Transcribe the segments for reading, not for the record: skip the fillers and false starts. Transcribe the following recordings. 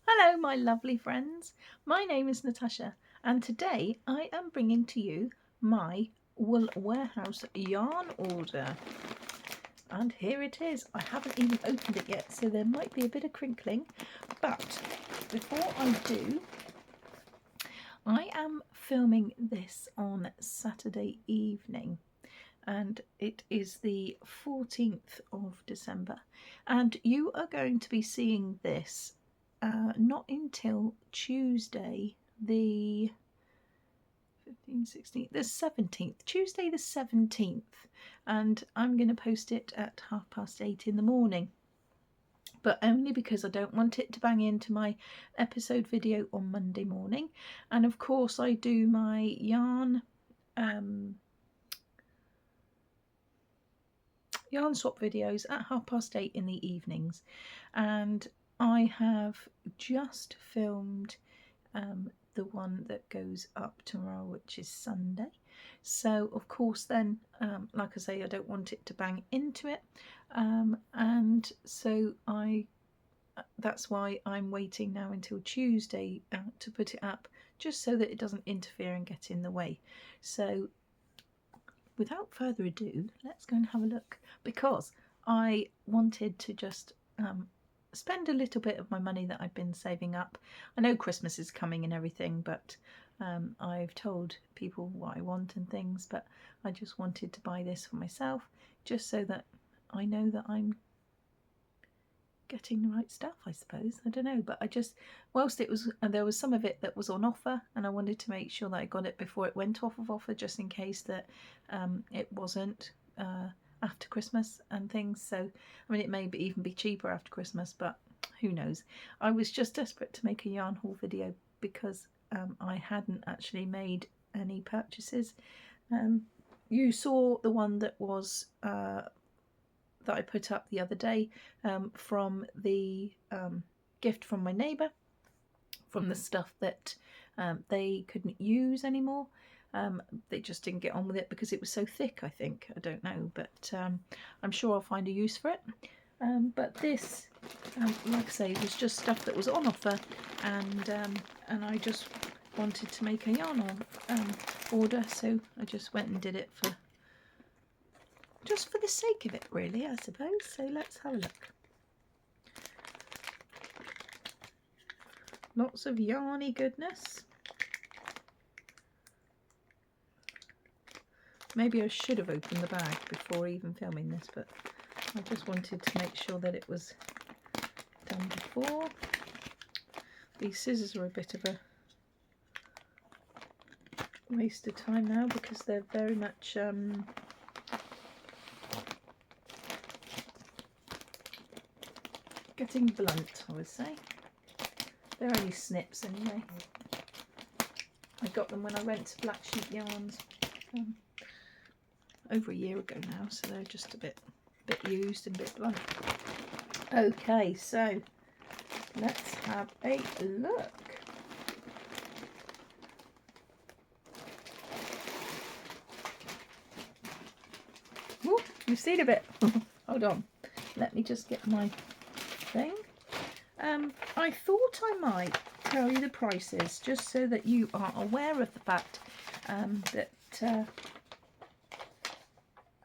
Hello, my lovely friends. My name is Natasha, and today I am bringing to you my Wool Warehouse yarn order. And here it is. I haven't even opened it yet, so there might be a bit of crinkling. But before I do, I am filming this on Saturday evening. And it is the 14th of December, and you are going to be seeing this not until Tuesday the 15th, 16th, the 17th, Tuesday the 17th, and I'm going to post it at 8:30 in the morning, but only because I don't want it to bang into my episode video on Monday morning. And of course I do my yarn swap videos at 8:30 in the evenings, and I have just filmed the one that goes up tomorrow, which is Sunday. So of course then, like I say, I don't want it to bang into it, and so that's why I'm waiting now until Tuesday to put it up, just so that it doesn't interfere and get in the way. So without further ado, let's go and have a look, because I wanted to just spend a little bit of my money that I've been saving up. I know Christmas is coming and everything, but I've told people what I want and things, but I just wanted to buy this for myself, just so that I know that I'm getting the right stuff, I suppose. I don't know, but I just, whilst it was, there was some of it that was on offer, and I wanted to make sure that I got it before it went off of offer, just in case that it wasn't after Christmas and things. So I mean, it may even be cheaper after Christmas, but who knows. I was just desperate to make a yarn haul video because I hadn't actually made any purchases. You saw the one that was that I put up the other day from the gift from my neighbour, from the stuff that they couldn't use anymore. They just didn't get on with it because it was so thick, I think. I don't know, but I'm sure I'll find a use for it. But this, like I say, was just stuff that was on offer, and I just wanted to make a yarn order, so I just went and did it for just for the sake of it, really, I suppose. So let's have a look. Lots of yarny goodness. Maybe I should have opened the bag before even filming this, but I just wanted to make sure that it was done before. These scissors are a bit of a waste of time now, because they're very much getting blunt, I would say. They're only snips anyway. I got them when I went to Black Sheep Yarns over a year ago now, so they're just a bit used and a bit blunt. Okay, so let's have a look. Ooh, you've seen a bit. Hold on, let me just get my thing. I thought I might tell you the prices, just so that you are aware of the fact that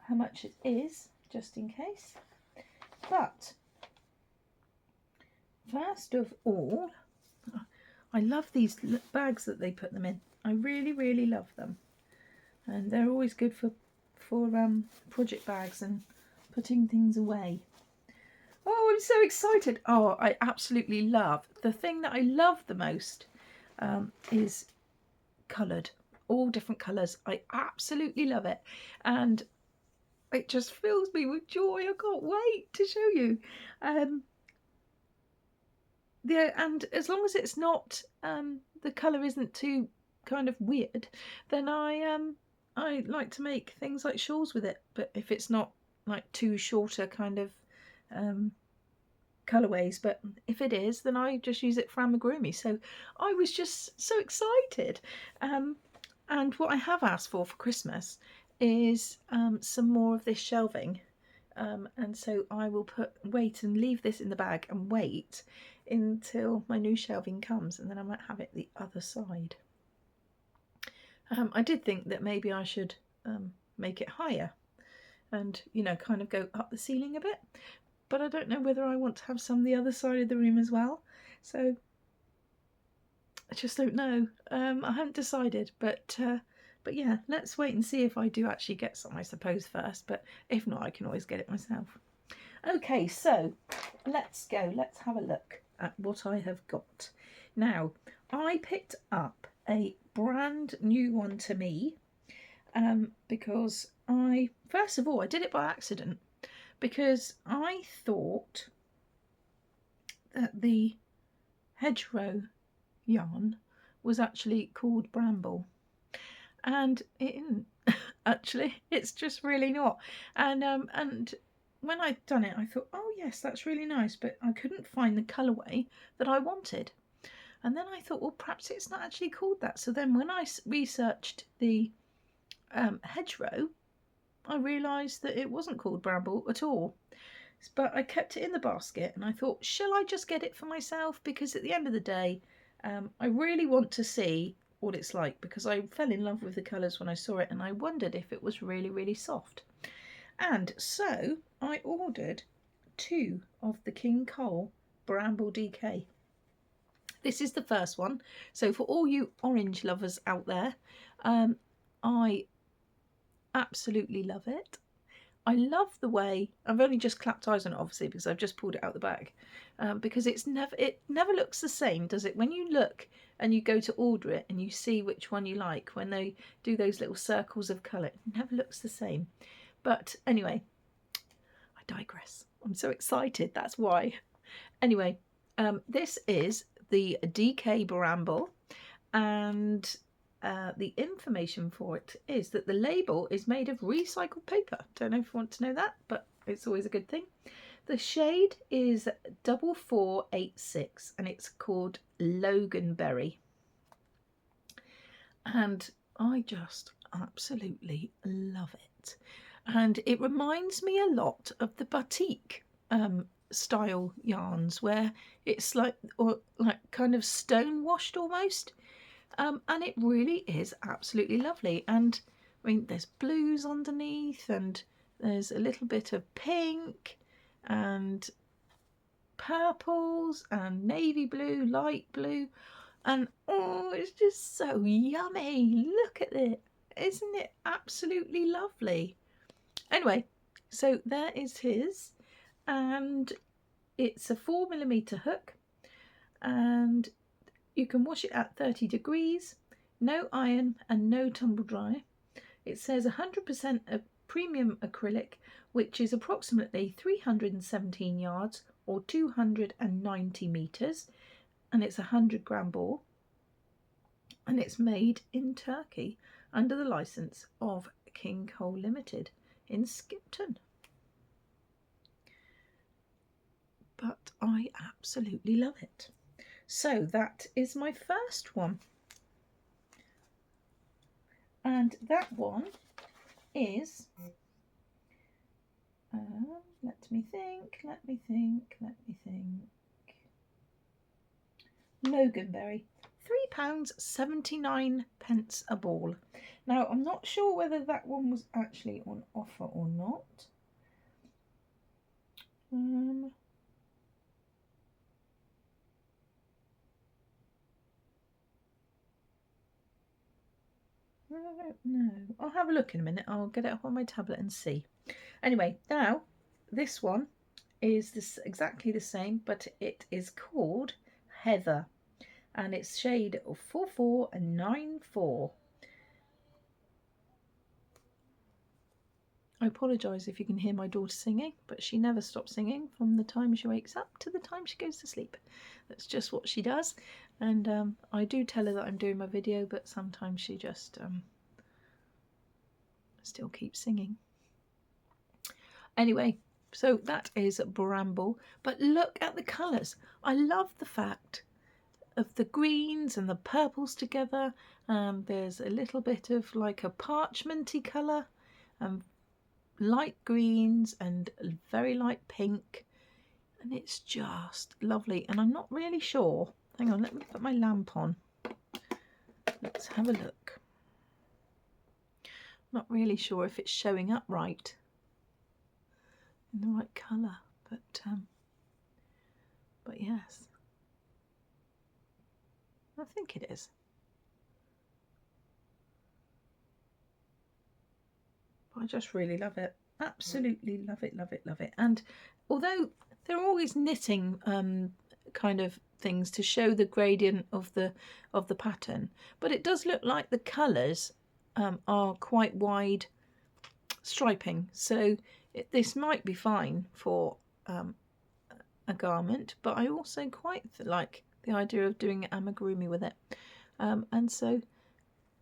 how much it is, just in case. But first of all, I love these bags that they put them in. I really, really love them, and they're always good for project bags and putting things away. Oh, I'm so excited. Oh, I absolutely love. The thing that I love the most is coloured. All different colours. I absolutely love it. And it just fills me with joy. I can't wait to show you. Yeah, and as long as it's not, the colour isn't too kind of weird, then I like to make things like shawls with it. But if it's not like too shorter kind of colourways, but if it is, then I just use it for amigurumi. So I was just so excited, and what I have asked for Christmas is some more of this shelving, and so I will wait and leave this in the bag and wait until my new shelving comes, and then I might have it the other side. I did think that maybe I should make it higher and, you know, kind of go up the ceiling a bit, but I don't know whether I want to have some the other side of the room as well, so I just don't know. I haven't decided, but yeah, let's wait and see if I do actually get some, I suppose, first, but if not, I can always get it myself. Okay, so let's go. Let's have a look at what I have got. Now, I picked up a brand new one to me because first of all, I did it by accident because I thought that the hedgerow yarn was actually called Bramble, and it isn't. Actually, it's just really not. And when I'd done it, I thought, oh yes, that's really nice, but I couldn't find the colourway that I wanted. And then I thought, well, perhaps it's not actually called that. So then when I researched the hedgerow, I realised that it wasn't called Bramble at all. But I kept it in the basket, and I thought, shall I just get it for myself? Because at the end of the day, I really want to see what it's like, because I fell in love with the colours when I saw it, and I wondered if it was really, really soft. And so I ordered 2 of the King Cole Bramble DK. This is the first one, so for all you orange lovers out there, I absolutely love it. I love the way, I've only just clapped eyes on it obviously because I've just pulled it out the bag, because it never looks the same, does it? When you look and you go to order it and you see which one you like, when they do those little circles of colour, it never looks the same. But anyway, I digress. I'm so excited, that's why. Anyway, this is the DK Bramble, and the information for it is that the label is made of recycled paper. Don't know if you want to know that, but it's always a good thing. The shade is 4486 and it's called Loganberry. And I just absolutely love it. And it reminds me a lot of the batik style yarns, where it's like kind of stone washed almost. And it really is absolutely lovely. And I mean, there's blues underneath, and there's a little bit of pink and purples and navy blue, light blue, and oh, it's just so yummy. Look at it. Isn't it absolutely lovely? Anyway, so there is his, and it's a 4mm hook, and you can wash it at 30 degrees, no iron and no tumble dry. It says 100% of premium acrylic, which is approximately 317 yards or 290 metres, and it's a 100-gram ball, and it's made in Turkey under the licence of King Cole Limited in Skipton. But I absolutely love it. So that is my first one. And that one is, let me think, Loganberry, £3.79 a ball. Now, I'm not sure whether that one was actually on offer or not. I don't know. I'll have a look in a minute. I'll get it up on my tablet and see. Anyway, now this one is exactly the same, but it is called Heather, and it's shade 4494. I apologise if you can hear my daughter singing, but she never stops singing from the time she wakes up to the time she goes to sleep. That's just what she does. And I do tell her that I'm doing my video, but sometimes she just still keeps singing. Anyway, so that is Bramble. But look at the colours. I love the fact of the greens and the purples together. There's a little bit of like a parchmenty colour, light greens and very light pink, and it's just lovely. And I'm not really sure. Hang on, let me put my lamp on. Let's have a look. Not really sure if it's showing up right in the right colour, but yes, I think it is. I just really love it. Absolutely love it, love it, love it. And although they're always knitting kind of things to show the gradient of the pattern, but it does look like the colours are quite wide striping, so this might be fine for a garment, but I also quite like the idea of doing amigurumi with it, and so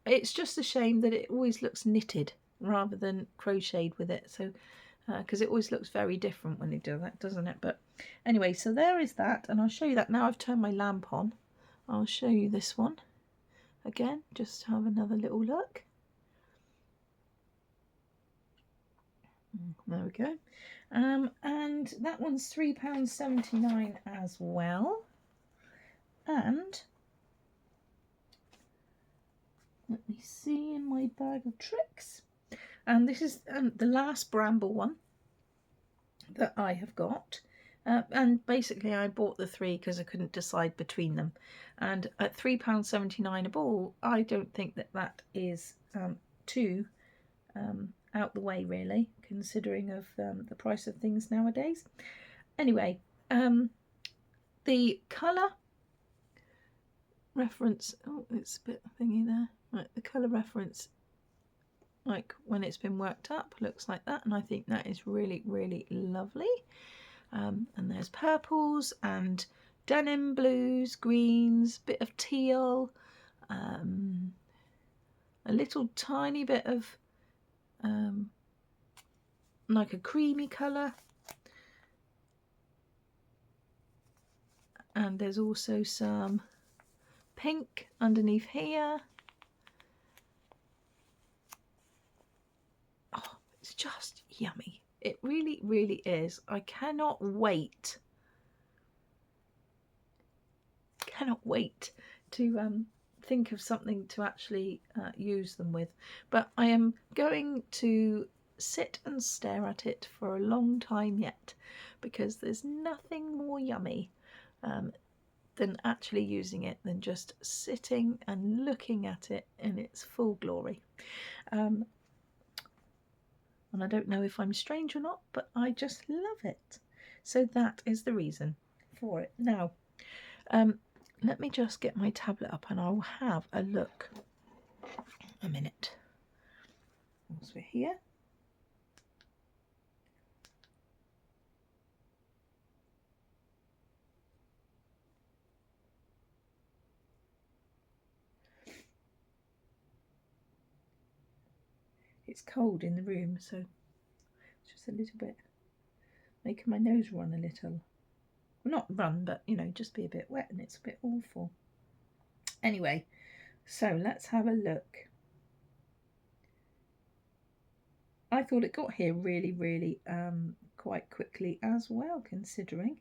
it's just a shame that it always looks knitted rather than crocheted with it, so because it always looks very different when you do that, doesn't it? But anyway, so there is that, and I'll show you that now. I've turned my lamp on. I'll show you this one again, just have another little look. There we go. And that one's £3.79 as well. And let me see in my bag of tricks. And this is the last Bramble one that I have got. And basically I bought the three because I couldn't decide between them. And at £3.79 a ball, I don't think that that is too out the way, really, considering of the price of things nowadays. Anyway, the colour reference, oh, it's a bit thingy there. Right, the colour reference, like when it's been worked up, looks like that, and I think that is really, really lovely. And there's purples and denim blues, greens, bit of teal, a little tiny bit of like a creamy colour, and there's also some pink underneath here. Oh, it's just yummy. It really, really is. I cannot wait to think of something to actually use them with. But I am going to sit and stare at it for a long time yet, because there's nothing more yummy than actually using it, than just sitting and looking at it in its full glory. And I don't know if I'm strange or not, but I just love it. So that is the reason for it. Now, let me just get my tablet up and I'll have a look. A minute. Once we're here. It's cold in the room, so it's just a little bit making my nose run a little. Well, not run, but you know, just be a bit wet, and it's a bit awful. Anyway, so let's have a look. I thought it got here really, really quite quickly as well, considering,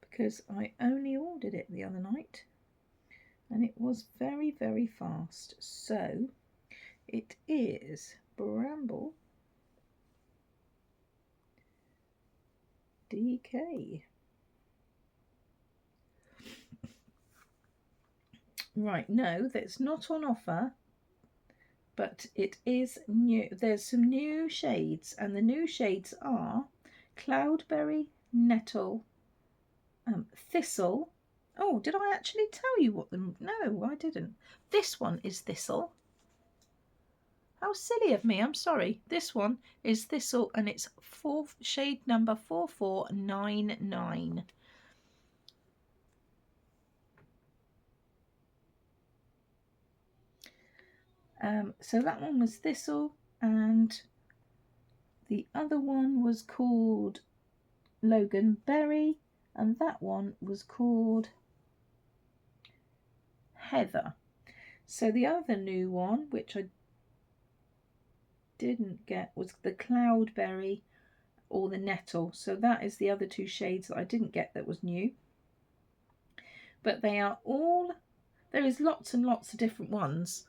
because I only ordered it the other night and it was very, very fast. So it is Bramble DK. Right, no, that's not on offer, but it is new. There's some new shades, and the new shades are Cloudberry, Nettle, Thistle. Oh, did I actually tell you what them? No, I didn't. This one is Thistle. How silly of me, I'm sorry. This one is Thistle, and it's shade number 4499. So that one was Thistle, and the other one was called Logan Berry, and that one was called Heather. So the other new one, which I didn't get, was the Cloudberry, or the nettle. So that is the other two shades that I didn't get that was new. But they are all, there is lots and lots of different ones.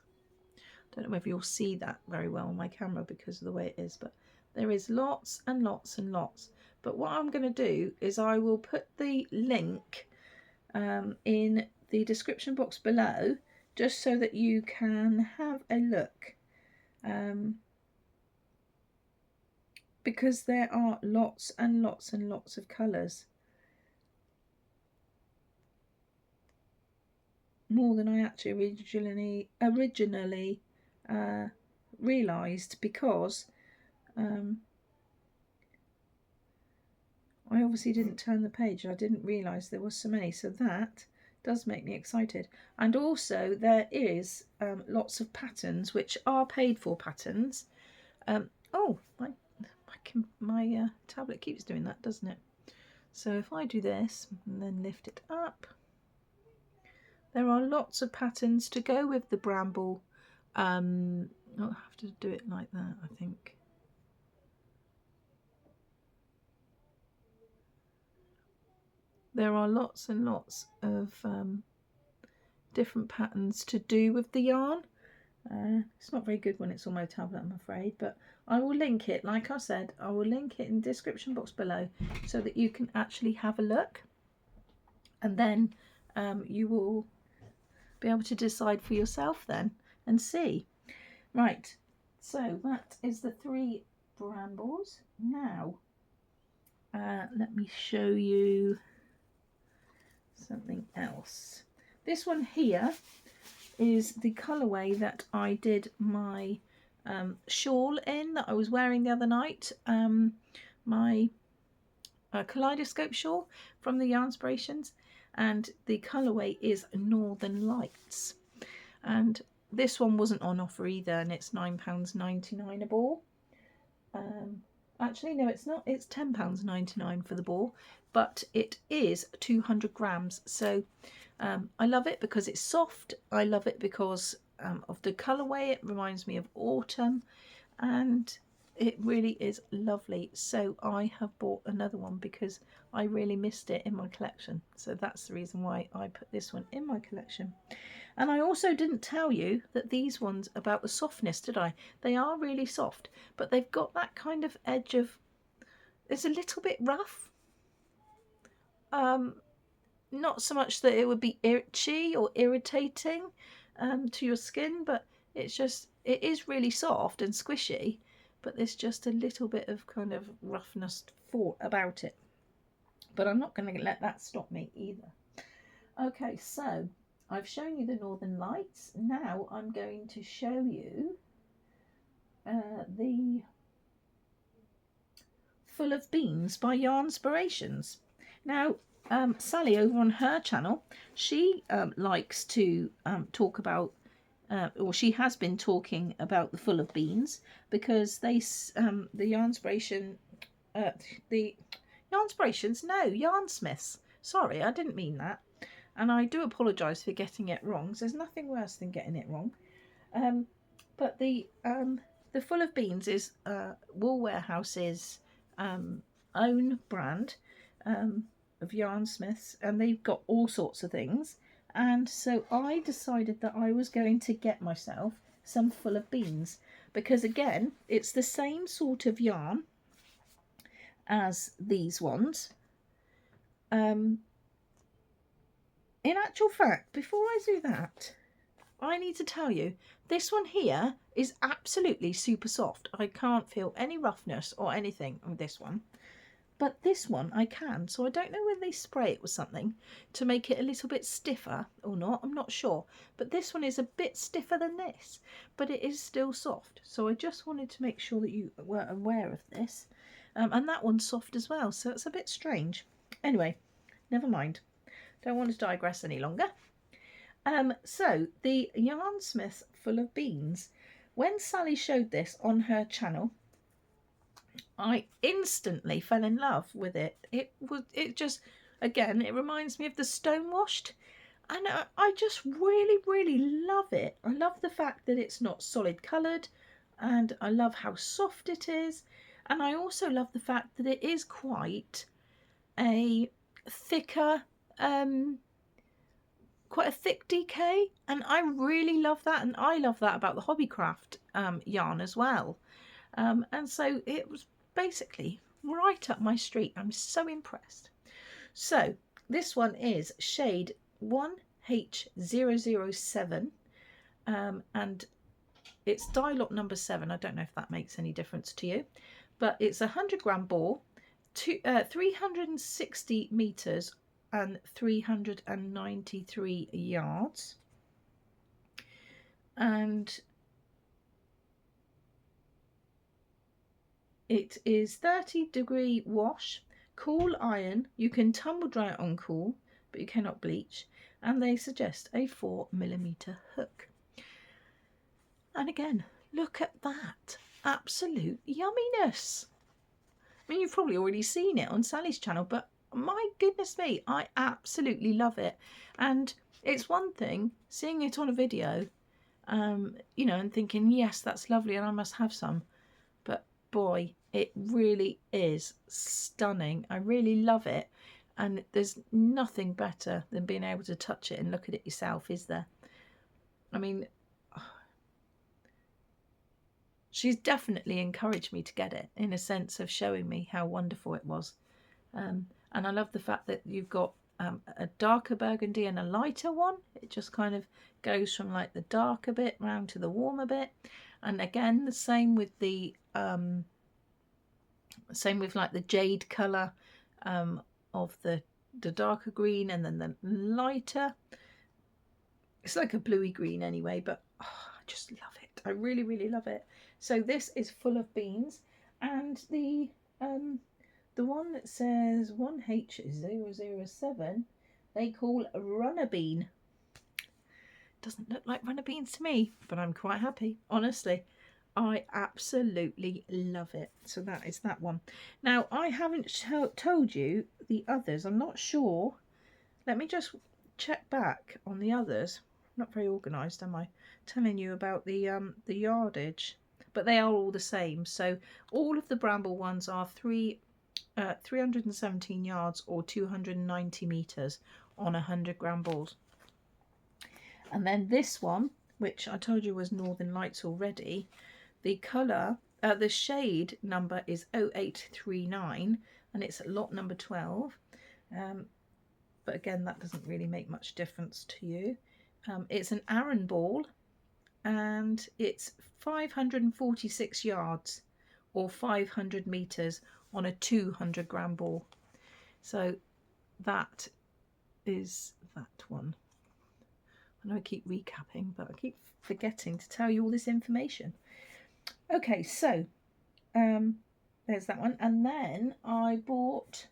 Don't know whether you'll see that very well on my camera because of the way it is, but there is lots and lots and lots. But what I'm going to do is I will put the link in the description box below, just so that you can have a look, because there are lots and lots and lots of colours, more than I actually originally realised, because I obviously didn't turn the page. I didn't realise there was so many, so that does make me excited. And also there is lots of patterns which are paid for patterns. Oh, my tablet keeps doing that, doesn't it? So if I do this and then lift it up, there are lots of patterns to go with the Bramble. I'll have to do it like that, I think. There are lots and lots of different patterns to do with the yarn. It's not very good when it's on my tablet, I'm afraid, but I will link it. Like I said, I will link it in the description box below so that you can actually have a look, and then you will be able to decide for yourself then and see. Right, so that is the 3 brambles. Now let me show you something else. This one here is the colourway that I did my shawl in, that I was wearing the other night, my kaleidoscope shawl from the Yarnspirations, and the colourway is Northern Lights, and this one wasn't on offer either, and it's £9.99 a ball. Actually no, it's not, it's £10.99 for the ball, but it is 200 grams. So I love it because it's soft. I love it because of the colourway. It reminds me of autumn, and it really is lovely. So I have bought another one because I really missed it in my collection. So that's the reason why I put this one in my collection. And I also didn't tell you that these ones about the softness, did I? They are really soft, but they've got that kind of edge of, it's a little bit rough. Not so much that it would be itchy or irritating to your skin, but it's just, it is really soft and squishy, but there's just a little bit of kind of roughness about it. But I'm not going to let that stop me either. Okay, so I've shown you the Northern Lights. Now I'm going to show you the Full of Beans by Yarnspirations. Now Sally over on her channel, she likes to talk about, or she has been talking about the Full of Beans, because they Yarnsmiths, sorry, I didn't mean that, and I do apologise for getting it wrong. So there's nothing worse than getting it wrong. But the Full of Beans is Woolwarehouse's own brand of Yarnsmiths, and they've got all sorts of things. And so I decided that I was going to get myself some Full of Beans, because again, it's the same sort of yarn as these ones. In actual fact, before I do that, I need to tell you, this one here is absolutely super soft. I can't feel any roughness or anything on this one. But this one I can, so I don't know whether they spray it with something to make it a little bit stiffer or not, I'm not sure. But this one is a bit stiffer than this, but it is still soft. So I just wanted to make sure that you were aware of this. And that one's soft as well, so it's a bit strange. Anyway, never mind. Don't want to digress any longer. So the Yarnsmiths Full of Beans, when Sally showed this on her channel, I instantly fell in love with it. It just, again, it reminds me of the Stonewashed, and I just really love it. I love the fact that it's not solid coloured, and I love how soft it is. And I also love the fact that it is quite a thicker, quite a thick DK, and I really love that, and I love that about the Hobbycraft yarn as well. And so it was basically right up my street. I'm so impressed. So this one is shade 1H007, and it's dye lot number 7. I don't know if that makes any difference to you, but it's a 100-gram ball, 360 meters and 393 yards, and it is 30-degree wash, cool iron. You can tumble dry it on cool, but you cannot bleach, and they suggest a 4mm hook. And again, look at that absolute yumminess. I mean, you've probably already seen it on Sally's channel, but my goodness me, I absolutely love it. And it's one thing seeing it on a video, you know, and thinking, yes, that's lovely and I must have some. But boy, it really is stunning. I really love it. And there's nothing better than being able to touch it and look at it yourself, is there? I mean, she's definitely encouraged me to get it, in a sense of showing me how wonderful it was. And I love the fact that you've got a darker burgundy and a lighter one. It just kind of goes from like the darker bit round to the warmer bit. And again, the same with the like the jade colour of the darker green, and then the lighter. It's like a bluey green anyway, but I just love it. I really, really love it. So this is full of beans, and the one that says 1H007 they call runner bean. Doesn't look like runner beans to me, but I'm quite happy. Honestly, I absolutely love it. So that is that one. Now, I haven't told you the others. I'm not sure. Let me just check back on the others. Not very organised, am I? Telling you about the yardage, but they are all the same. So all of the Bramble ones are 317 yards or 290 meters on 100-gram balls. And then this one, which I told you was Northern Lights already, the colour, the shade number is 0839, and it's lot number 12. But again, that doesn't really make much difference to you. It's an Aran ball, and it's 546 yards or 500 meters on a 200-gram ball. So that is that one. I know I keep recapping, but I keep forgetting to tell you all this information. Okay, so there's that one. And then I bought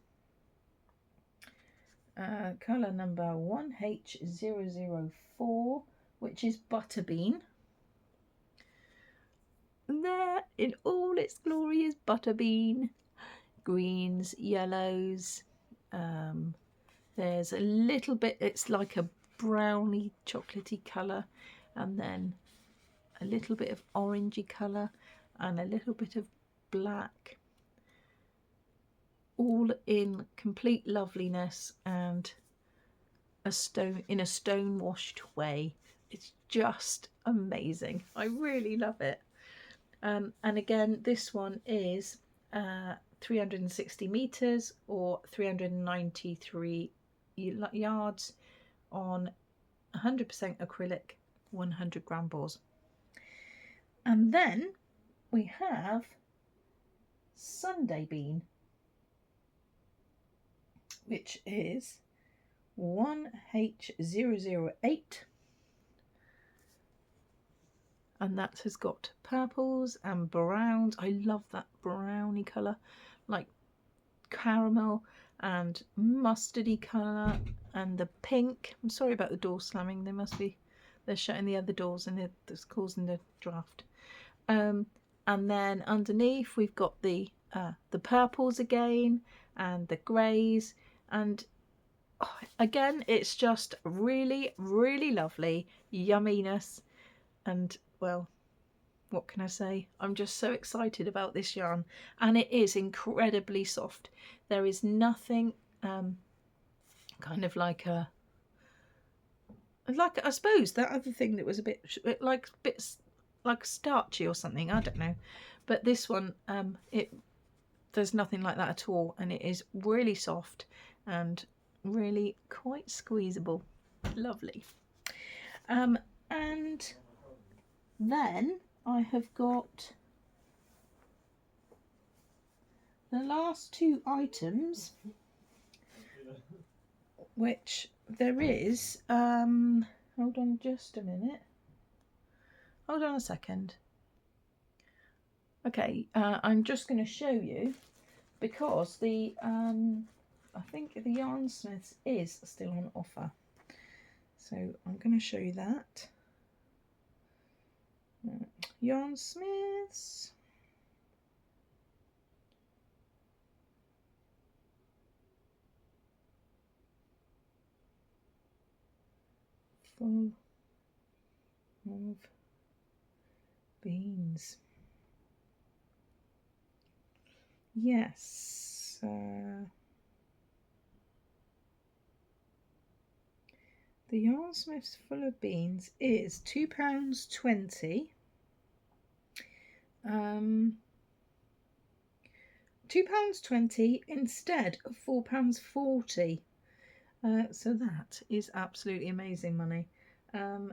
colour number 1H004, which is Butterbean. There in all its glory is Butterbean. Greens, yellows. There's a little bit, it's like a browny chocolatey colour, and then a little bit of orangey colour and a little bit of black, all in complete loveliness and a stone washed way. It's just amazing. I really love it. And again, this one is 360 meters or 393 yards on 100% acrylic 100-gram balls. And then we have Sunday Bean, which is 1H008, and that has got purples and browns. I love that browny colour, like caramel and mustardy colour, and the pink. I'm sorry about the door slamming. They're shutting the other doors and it's causing the draft. And then underneath we've got the purples again and the greys, and again it's just really, really lovely yumminess. And well, what can I say? I'm just so excited about this yarn, and it is incredibly soft. There is nothing kind of like I suppose that other thing that was a bit bits like starchy or something, I don't know, but this one there's nothing like that at all, and it is really soft and really quite squeezable. Lovely. And then I have got the last two items, which there is hold on just a minute, hold on a second. Okay, I'm just going to show you, because the I think the Yarnsmiths is still on offer, so I'm going to show you that. Yarnsmiths. Full of beans. Yes. The Yarnsmiths Full of Beans is £2.20. £2.20 instead of £4.40. So that is absolutely amazing money. And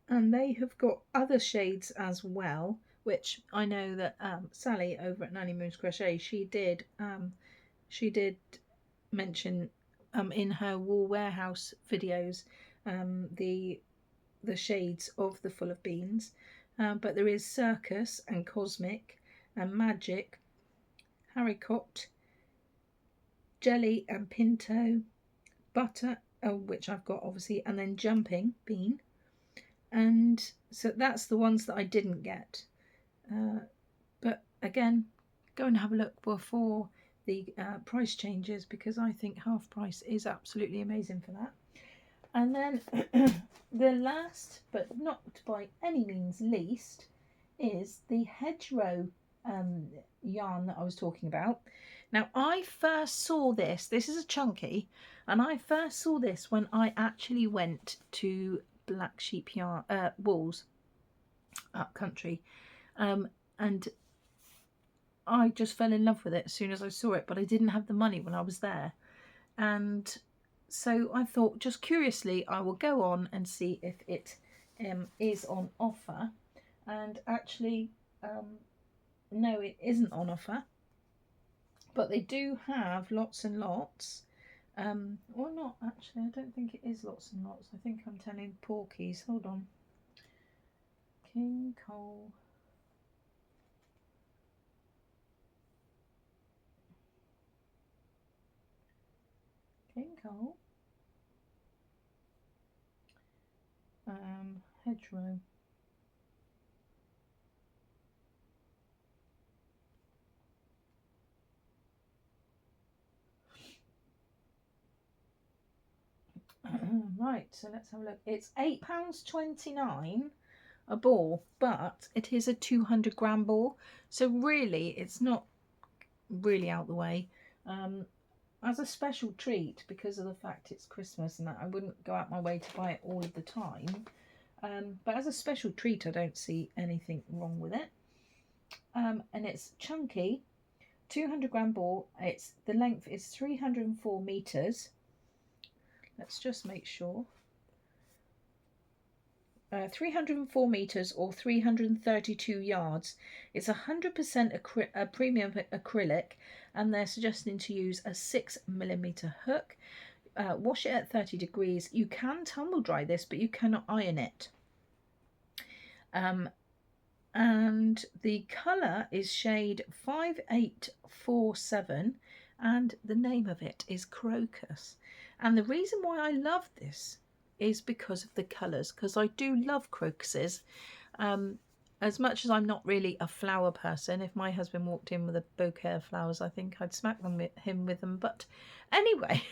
they have got other shades as well, which I know that Sally over at Nanny Moon's Crochet, she did mention in her Wool Warehouse videos the shades of the Full of Beans, but there is Circus and Cosmic and Magic, Haricot, Jelly and Pinto, Butter, which I've got obviously, and then Jumping Bean. And so that's the ones that I didn't get, but again, go and have a look before the price changes, because I think half price is absolutely amazing for that. And then the last but not by any means least is the hedgerow yarn that I was talking about. Now, I first saw this is a chunky, and I first saw this when I actually went to Black Sheep yarn Wools up country, and I just fell in love with it as soon as I saw it, but I didn't have the money when I was there, and so I thought, just curiously, I will go on and see if it is on offer. And actually, no, it isn't on offer, but they do have lots and lots. Or not, actually, I don't think it is lots and lots. I think I'm telling porkies. Hold on. King Cole. King Cole. Hedgerow. Right, so let's have a look. It's £8.29 a ball, but it is a 200 gram ball, so really it's not really out the way. As a special treat, because of the fact it's Christmas and that, I wouldn't go out my way to buy it all of the time, but as a special treat I don't see anything wrong with it. And it's chunky, 200 gram ball. It's the length is 304 meters. Let's just make sure. 304 meters or 332 yards. It's 100% premium acrylic, and they're suggesting to use a 6mm hook. Wash it at 30 degrees. You can tumble dry this, but you cannot iron it. And the colour is shade 5847, and the name of it is Crocus. And the reason why I love this is because of the colours, because I do love crocuses. As much as I'm not really a flower person, if my husband walked in with a bouquet of flowers, I think I'd smack him with them. But anyway,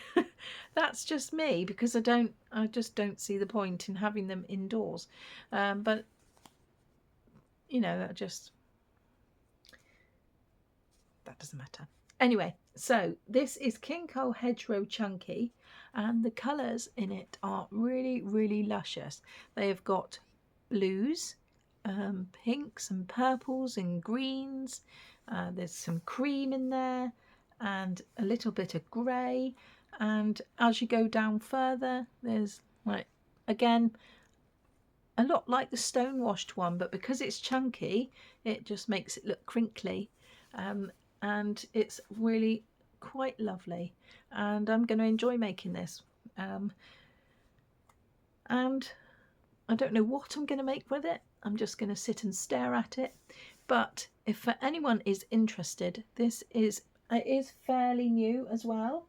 that's just me, because I just don't see the point in having them indoors. But you know, that doesn't matter. Anyway, so this is King Cole Hedgerow Chunky, and the colours in it are really, really luscious. They have got blues, pinks and purples and greens. There's some cream in there and a little bit of grey. And as you go down further, there's like, again, a lot like the stone washed one, but because it's chunky, it just makes it look crinkly. And it's really quite lovely, and I'm going to enjoy making this. And I don't know what I'm going to make with it. I'm just going to sit and stare at it. But if for anyone is interested, it is fairly new as well.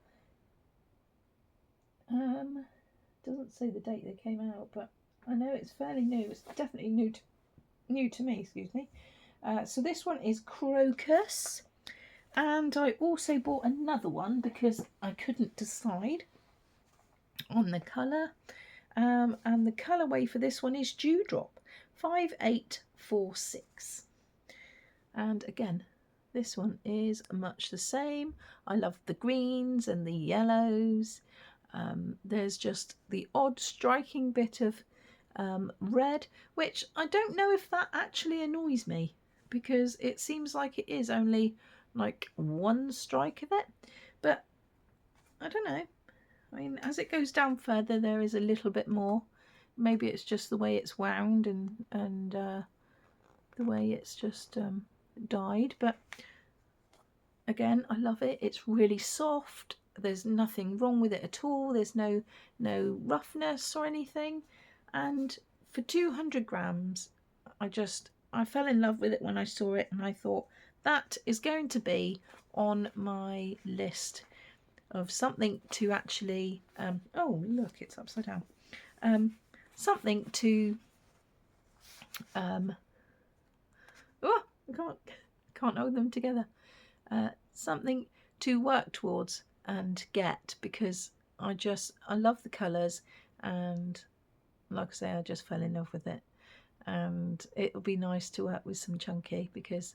Doesn't say the date they came out, but I know it's fairly new. It's definitely new to me, excuse me. So this one is Crocus. And I also bought another one because I couldn't decide on the colour. And the colourway for this one is Dewdrop 5846. And again, this one is much the same. I love the greens and the yellows. There's just the odd striking bit of red, which I don't know if that actually annoys me, because it seems like it is only like one strike of it, but I don't know. I mean, as it goes down further, there is a little bit more. Maybe it's just the way it's wound and the way it's just dyed. But again, I love it. It's really soft. There's nothing wrong with it at all. There's no roughness or anything. And for 200 grams, I fell in love with it when I saw it, and I thought, that is going to be on my list of something to actually, oh look, it's upside down, something to, oh, I can't hold them together, something to work towards and get, because I love the colours, and like I say, I just fell in love with it, and it will be nice to work with some chunky, because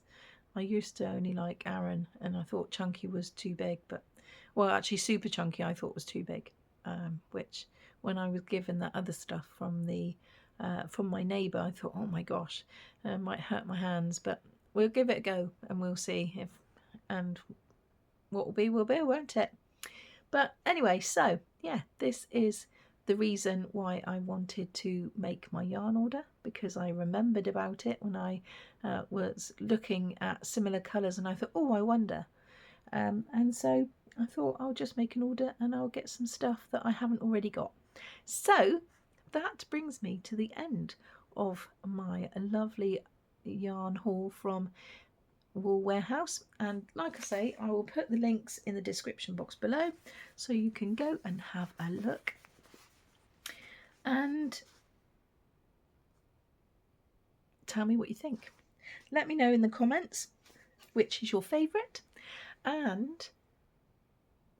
I used to only like Aaron, and I thought chunky was too big, but, well, actually super chunky I thought was too big, which when I was given that other stuff from my neighbour, I thought, oh my gosh, it might hurt my hands, but we'll give it a go and we'll see if, and what will be, won't it? But anyway, so yeah, this is the reason why I wanted to make my yarn order, because I remembered about it when I was looking at similar colours, and I thought, oh, I wonder. And so I thought I'll just make an order and I'll get some stuff that I haven't already got. So that brings me to the end of my lovely yarn haul from Wool Warehouse, and like I say, I will put the links in the description box below so you can go and have a look. And tell me what you think. Let me know in the comments which is your favourite, and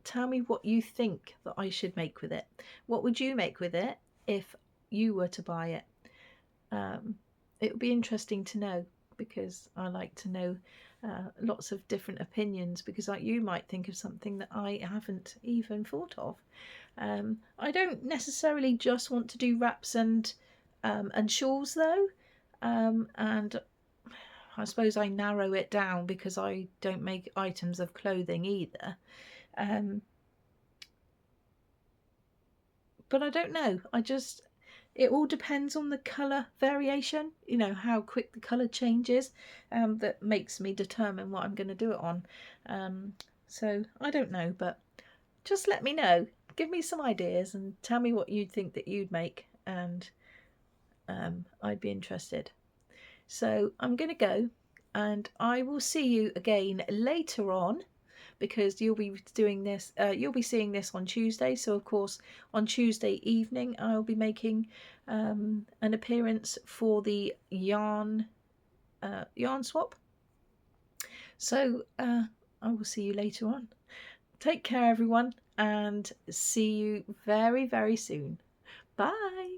tell me what you think that I should make with it. What would you make with it if you were to buy it? It would be interesting to know, because I like to know lots of different opinions, because like, you might think of something that I haven't even thought of. I don't necessarily just want to do wraps and shawls though, and I suppose I narrow it down because I don't make items of clothing either. But I don't know, it all depends on the colour variation, you know, how quick the colour changes, that makes me determine what I'm going to do it on. So I don't know, but just let me know. Give me some ideas and tell me what you'd think that you'd make, and I'd be interested. So I'm going to go, and I will see you again later on, because you'll be doing this, you'll be seeing this on Tuesday. So of course on Tuesday evening I'll be making an appearance for the yarn swap. So I will see you later on. Take care everyone, and see you very, very soon. Bye.